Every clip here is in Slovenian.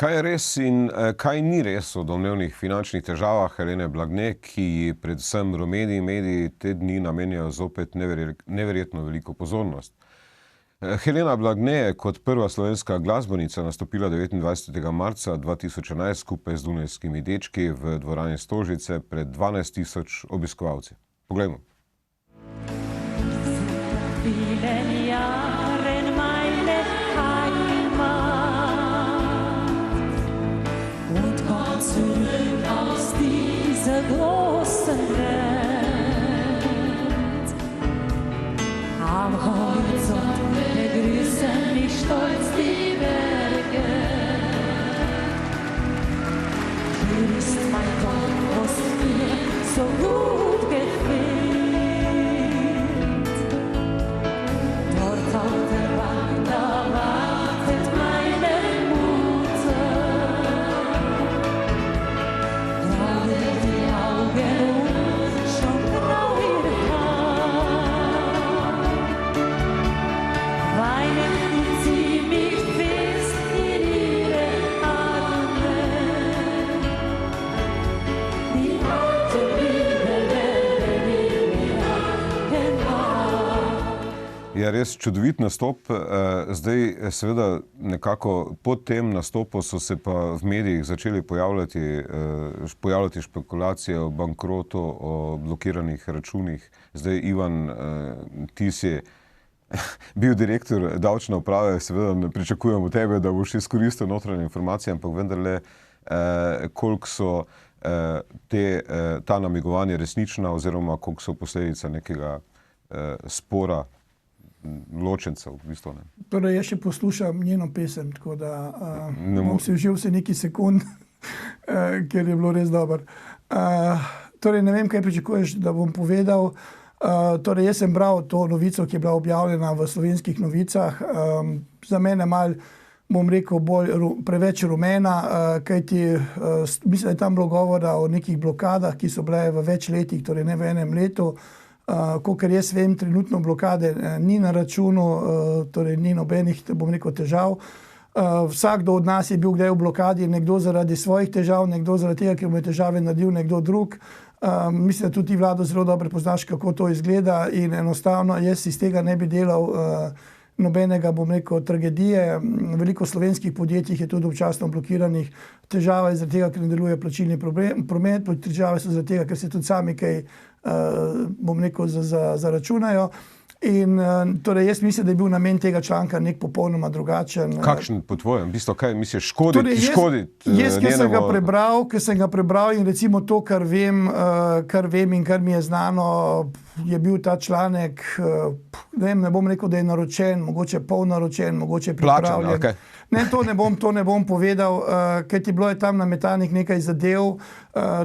Kaj je res in kaj ni res o domnevnih finančnih težavah Helene Blagne, ki predvsem rumeni mediji te dni namenjajo zopet neverjetno veliko pozornost? Helena Blagne je kot prva slovenska glasbenica nastopila 29. marca 2011 skupaj z Dunajskimi dečki v dvorani Stožice pred 12.000 obiskovalci. Poglejmo. Großen Welt. Am Horizont begrüßen mich stolz die Berge. Hier ist mein Dorf, was mir so gut gefällt. Dort auf der Bank, da wartet meine Mutter. Je res čudovit nastop. Zdaj seveda nekako po tem nastopu so se pa v medijih začeli pojavljati špekulacije o bankrotu, o blokiranih računih. Zdaj, Ivan, ti si bil direktor davčne uprave, seveda ne pričakujem od tebe, da boš izkoristil notranje informacije, ampak vendarle, koliko so ta namigovanja resnična oziroma koliko so posledica nekega spora ločencev, v bistvu ne. Torej, jaz še poslušam njeno pesem, tako da bom si vživel se nekaj sekund, ker je bilo res dobro. Torej, ne vem, kaj pričakuješ, da bom povedal. Torej, jaz sem bral to novico, ki je bila objavljena v Slovenskih novicah. Za mene malo, bom rekel, preveč rumena, kajti mislim, da je tam bilo govora o nekih blokadah, ki so bile v več letih, torej ne v enem letu. Kolikor jaz vem, trenutno blokade ni na računu, torej ni nobenih, bom rekel, težav. Vsakdo od nas je bil kdaj v blokadi, nekdo zaradi svojih težav, nekdo zaradi tega, ker mu je težave naredil nekdo drug. Mislim, da tudi ti, Vlado, zelo dobro poznaš, kako to izgleda in enostavno jaz iz tega ne bi delal nobenega, bom rekel, tragedije. Veliko slovenskih podjetij je tudi občasno blokiranih. Težava je zaradi tega, ker ne deluje plačilni promet, težave so zaradi tega, ker se tudi sami kaj bom rekel, zaračunajo. In torej jaz mislim, da je bil namen tega članka nek popolnoma drugačen. Kakšen po tvojem? V bistvu, kaj misliš, škoditi Jaz, njenemu? ker sem ga prebral in recimo to, kar vem in kar mi je znano, je bil ta članek, ne bom rekel, da je naročen, mogoče polnaročen, mogoče pripravljen. Plačen, okay. Ne, to ne bom povedal, ker ti bilo je tam nametanih nekaj zadev,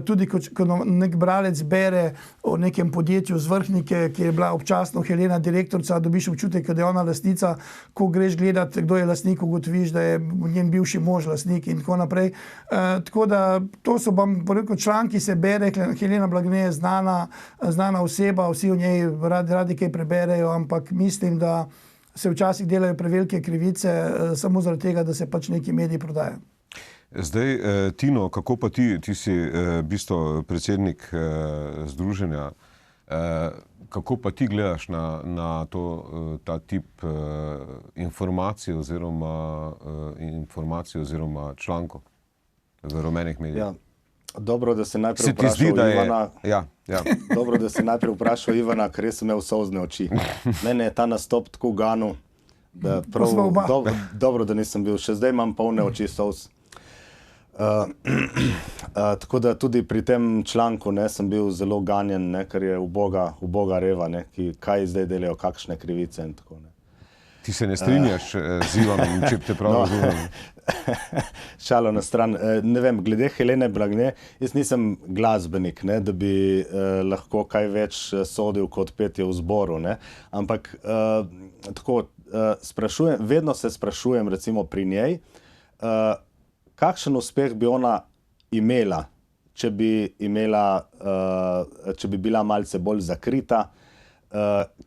tudi ko nek bralec bere o nekem podjetju z Vrhnike, ki je bila občasno Helena direktorica, dobiš občutek, da je ona lastnica, ko greš gledati, kdo je lastnik, ugotoviš, da je njen bivši mož lastnik in tako naprej. Tako da to so, bom rekel, članki se bere, Helena Blagne je znana oseba, vsi o njej radi kaj preberejo, ampak mislim, da se včasih delajo prevelike krivice samo zaradi tega, da se pač neki mediji prodajajo. Zdaj, Tino, kako pa ti si v bistvu predsednik združenja, kako pa ti gledaš na ta tip informacij oziroma člankov v rumenih medijih? Ja. Dobro, da se najprej vprašal Ivana. Dobro, da se najprej vprašal Ivana, ker sem imel solzne oči. Mene je ta nastop tako ganil, da dobro, da nisem bil. Še zdaj imam polne oči solz. Tako da tudi pri tem članku sem bil zelo ganjen, ker je uboga reva, kaj zdaj delajo, kakšne krivice in tako. Ti se ne strinjaš z Ivanom, če te prav razumem? Šalo na stran. Ne vem, glede Helene Blagne, jaz nisem glasbenik, da bi lahko kaj več sodil kot petje v zboru, ampak tako vedno se sprašujem recimo pri njej, kakšen uspeh bi ona imela, če bi bila malce bolj zakrita,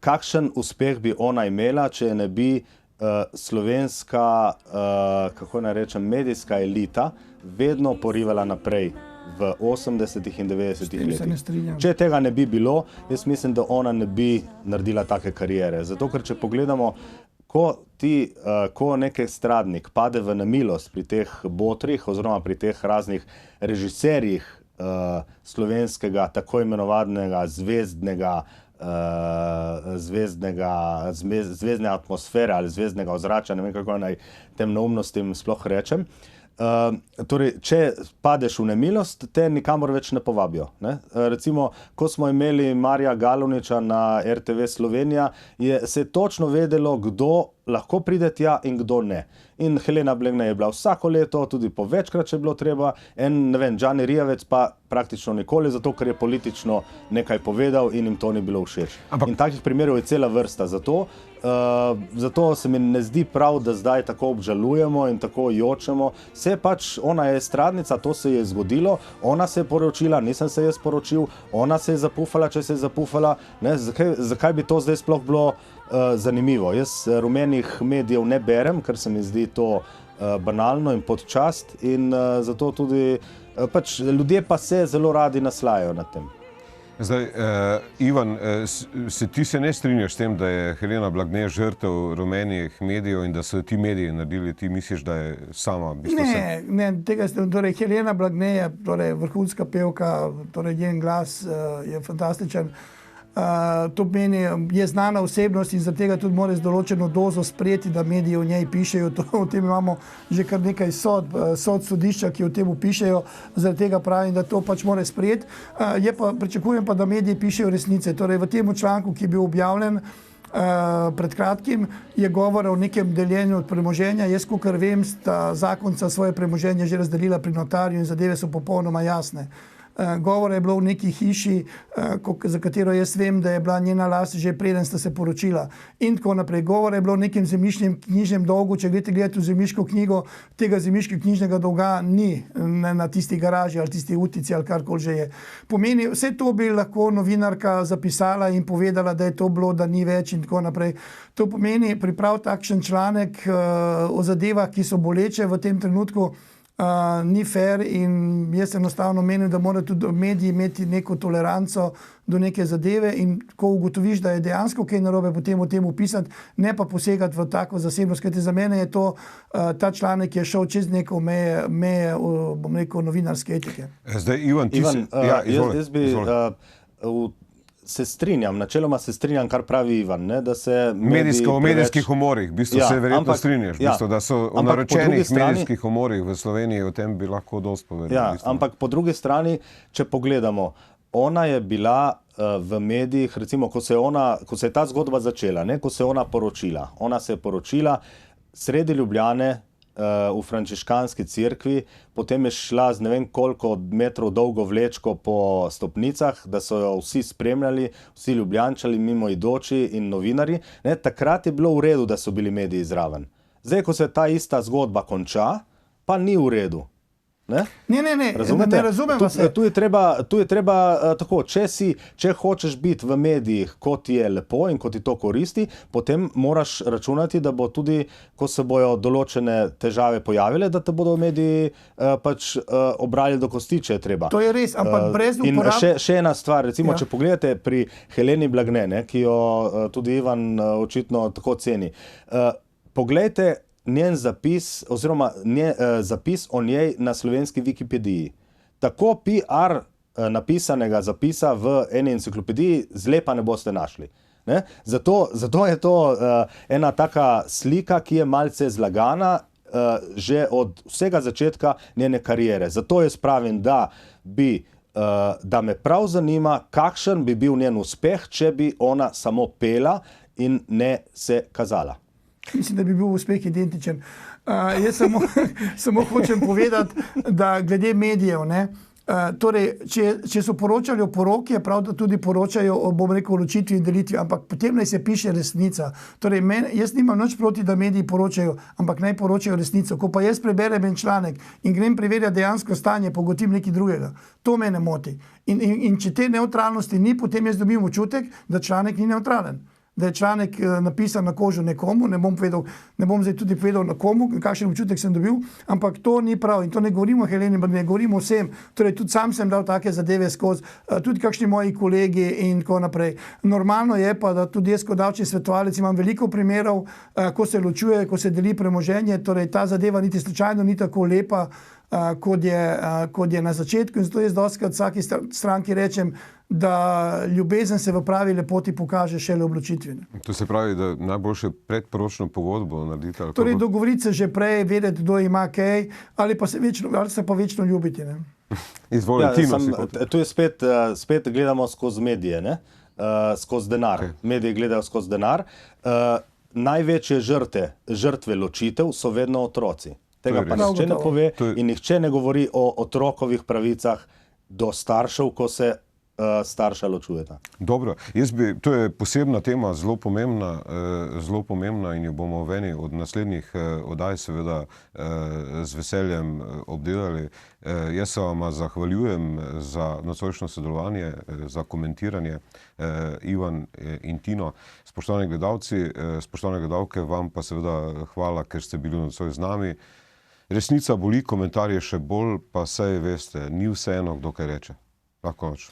kakšen uspeh bi ona imela, če ne bi slovenska, kako naj rečem, medijska elita vedno porivala naprej v 80. in 90. letih. Če tega ne bi bilo, jaz mislim, da ona ne bi naredila take kariere. Zato, ker če pogledamo, ko nek estradnik pade v nemilost pri teh botrih oziroma pri teh raznih režiserjih slovenskega tako imenovanega zvezdne atmosfere ali zvezdnega ozračja, ne vem, kako naj tem neumnostim sploh rečem. Torej, če padeš v nemilost, te nikamor več ne povabijo. Ne? Recimo, ko smo imeli Marija Galuniča na RTV Slovenija, se je točno vedelo, kdo lahko pride tja in kdo ne. In Helena Blagne je bila vsako leto, tudi po večkrat, če je bilo treba, Đani Rijavec pa praktično nikoli, zato ker je politično nekaj povedal in jim to ni bilo všeč. In takih primerov je cela vrsta. Zato se mi ne zdi prav, da zdaj tako obžalujemo in tako jočemo. Ona je estradnica, to se je zgodilo, ona se je poročila, nisem se jaz poročil, ona se je zapufala, če se je zapufala. Ne? Zakaj bi to zdaj sploh bilo zanimivo? Jaz rumenih medijev ne berem, ker se mi zdi to banalno in podčast in zato tudi ljudje pa se zelo radi naslajajo nad tem. Zdaj, Ivan, ti se ne strinjaš s tem, da je Helena Blagne žrtev rumenih medijev in da so ti mediji naredili, ti misliš, da je sama? Ne, torej Helena Blagne je vrhunska pevka, torej njen glas je fantastičen. To pomeni, je znana osebnost in zaradi tega tudi mora z določeno dozo sprejeti, da mediji o njej pišejo. O tem imamo že kar nekaj sodišča, ki o tem pišejo, zaradi tega pravim, da to pač mora sprejeti. Pričakujem pa, da mediji pišejo resnice. Torej, v tem članku, ki je bil objavljen pred kratkim, je govora o nekem deljenju premoženja. Jaz, kakor vem, sta zakonca svoje premoženje že razdelila pri notarju in zadeve so popolnoma jasne. Govora je bilo v neki hiši, za katero jaz vem, da je bila njena last že preden sta se poročila. In tako naprej. Govora je bilo o nekem zemljiškem knjižnem dolgu. Če greste gledati v zemljiško knjigo, tega zemljiškega knjižnega dolga ni na tisti garaži ali tisti utici ali karkoli že je. Pomeni, vse to bi lahko novinarka zapisala in povedala, da je to bilo, da ni več in tako naprej. To pomeni, priprav takšen članek o zadevah, ki so boleče v tem trenutku, ni fair in jaz enostavno menim, da morajo tudi mediji imeti neko toleranco do neke zadeve in ko ugotoviš, da je dejansko kaj narobe, potem o tem pisati, ne pa posegati v tako zasebnost, kajti za mene je to, ta članek je šel čez neko meje, bom rekel, novinarske etike. Zdaj, Ivan, jaz bi se strinjam, načeloma se strinjam, kar pravi Ivan, ne, da se o medijskih humorih, v bistvu se verjetno strinjaš, da so o naročenih medijskih humorih v Sloveniji, o tem bi lahko dosti povedali. Ampak po drugi strani, če pogledamo, ona je bila v medijih, recimo, ko se je ta zgodba začela, ne, ko se je ona poročila sredi Ljubljane, v frančiškanski cerkvi, potem je šla z ne vem koliko metrov dolgo vlečko po stopnicah, da so jo vsi spremljali, vsi Ljubljančani, mimoidoči in novinarji. Takrat je bilo v redu, da so bili mediji zraven. Zdaj, ko se ta ista zgodba konča, pa ni v redu. Ne, razumete? Ne razumem vas. Tu je treba tako, če hočeš biti v medijih, kot ti je lepo in kot ti to koristi, potem moraš računati, da bo tudi, ko se bojo določene težave pojavile, da te bodo mediji pač obrali do kosti, če je treba. To je res, ampak brez uporabe. In še ena stvar, recimo, če pogledate pri Heleni Blagne, ki jo tudi Ivan očitno tako ceni, poglejte njen zapis oziroma zapis o njej na slovenski Wikipediji. Tako PR napisanega zapisa v eni enciklopediji zlepa ne boste našli. Ne? Zato je to ena taka slika, ki je malce zlagana že od vsega začetka njene kariere. Zato jaz pravim, da me prav zanima, kakšen bi bil njen uspeh, če bi ona samo pela in ne se kazala. Mislim, da bi bil uspeh identičen. Jaz samo hočem povedati, da glede medijev, torej, če so poročali o poroki, je prav, da tudi poročajo o, bom rekel, ločitvi in delitvi, ampak potem naj se piše resnica. Torej, jaz nimam nič proti, da mediji poročajo, ampak naj poročajo resnico. Ko pa jaz preberem en članek in grem preverjati dejansko stanje, pogotim nekaj drugega. To me ne moti. In če te neutralnosti ni, potem jaz dobim občutek, da članek ni neutralen. da je članek napisan na kožo nekomu, ne bom zdaj tudi povedal na komu, kakšen občutek sem dobil, ampak to ni prav in to ne govorimo Heleni, ne govorimo vsem, torej tudi sam sem dal take zadeve skozi, tudi kakšni moji kolegi in tako naprej. Normalno je pa, da tudi jaz kot davčni svetovalec imam veliko primerov, ko se ločuje, ko se deli premoženje, torej ta zadeva niti slučajno ni tako lepa, kot je na začetku in zato jaz dostikrat vsaki stranki rečem, da ljubezen se v pravi lepoti pokaže šele v odločitvi. To se pravi, da najboljše predporočno pogodbo narediti? Torej dogovoriti se že prej, vedeti, kdo ima kaj, ali se pa večno ljubiti. Ne? Izvolite, Tino. Tu je spet gledamo skozi medije, ne? Skozi denar. Okay. Mediji gledajo skozi denar. Največje žrtve ločitev so vedno otroci. Tega pa nihče ne pove in nihče ne govori o otrokovih pravicah do staršev, ko se starša ločujeta. Dobro, to je posebna tema, zelo pomembna in jo bomo v eni od naslednjih oddaj seveda z veseljem obdelali. Jaz se vama zahvaljujem za nocojšnjo sodelovanje, za komentiranje, Ivan in Tino. Spoštovani gledalci, spoštovane gledalke, vam pa seveda hvala, ker ste bili nocoj z nami. Resnica boli, komentarje še bolj, pa saj veste, ni vseeno, kdo kaj reče. Lahko noč.